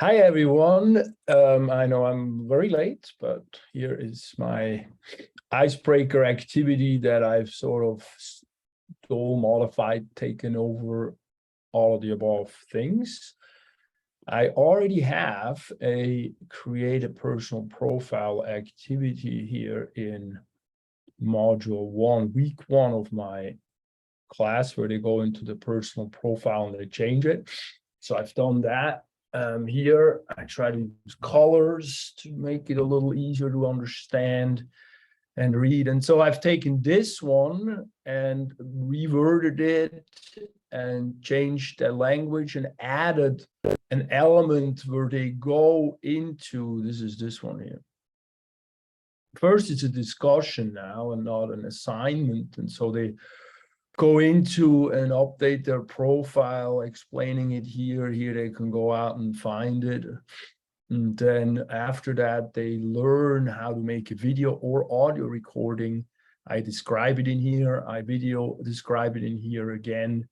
Hi, everyone. I know I'm very late, but here is my icebreaker activity that I've sort of stole, modified, taken over all of the above things. I already have a create a personal profile activity here in module 1, week 1 of my class, where they go into the personal profile and they change it. So I've done that. Here, I try to use colors to make it a little easier to understand and read. And so I've taken this one and reworded it and changed the language and added an element where they go into, this is this one here. First, it's a discussion now and not an assignment. And so they go into and update their profile, explaining it here. Here they can go out and find it. And then after that, they learn how to make a video or audio recording. I describe it in here. I video describe it in here again.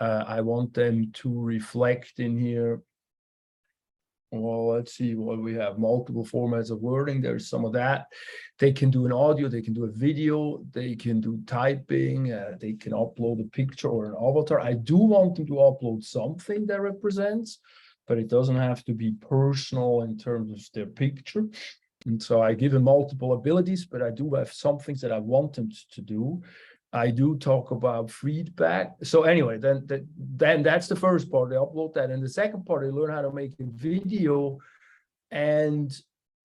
I want them to reflect in here. Well, let's see what we have. Multiple formats of learning. There's some of that. They can do an audio, they can do a video, they can do typing, they can upload a picture or an avatar. I do want them to upload something that represents, but it doesn't have to be personal in terms of their picture. And so I give them multiple abilities, but I do have some things that I want them to do. I do talk about feedback. So anyway, then that's the first part. They upload that. And the second part, they learn how to make a video. And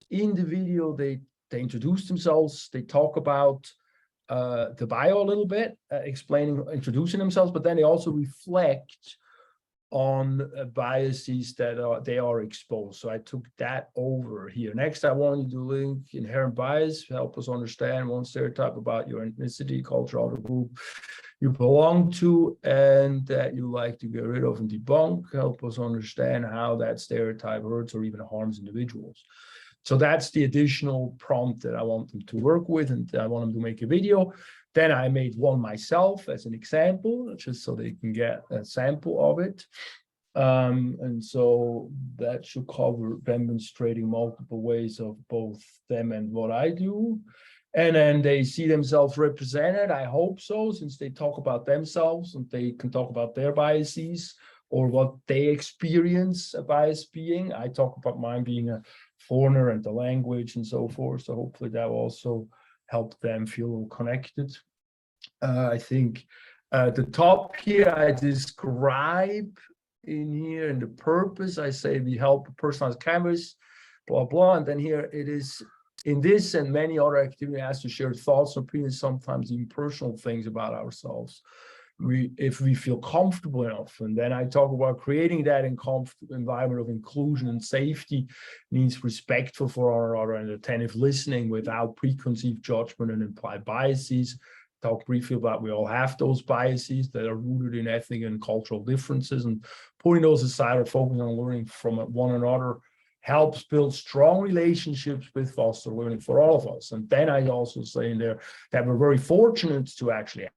in the video, they introduce themselves. They talk about the bio a little bit, introducing themselves, but then they also reflect on biases that they are exposed. So I took that over here. Next, I wanted to link inherent bias, help us understand one stereotype about your ethnicity, culture, or group you belong to, and that you like to get rid of and debunk, help us understand how that stereotype hurts or even harms individuals. So that's the additional prompt that I want them to work with, and I want them to make a video. Then I made one myself as an example, just so they can get a sample of it. And so that should cover demonstrating multiple ways of both them and what I do. And then they see themselves represented. I hope so, since they talk about themselves and they can talk about their biases or what they experience a bias being. I talk about mine being a foreigner and the language and so forth. So hopefully that will also help them feel connected. I think the top here, I describe in here and the purpose. I say we help personalize canvas, blah, blah. And then here it is in this and many other activities has to share thoughts and opinions, sometimes even personal things about ourselves. If we feel comfortable enough, and then I talk about creating that environment of inclusion and safety means respectful for one another and attentive listening without preconceived judgment and implied biases. Talk briefly about we all have those biases that are rooted in ethnic and cultural differences, and putting those aside or focusing on learning from one another helps build strong relationships with foster learning for all of us. And then I also say in there that we're very fortunate to actually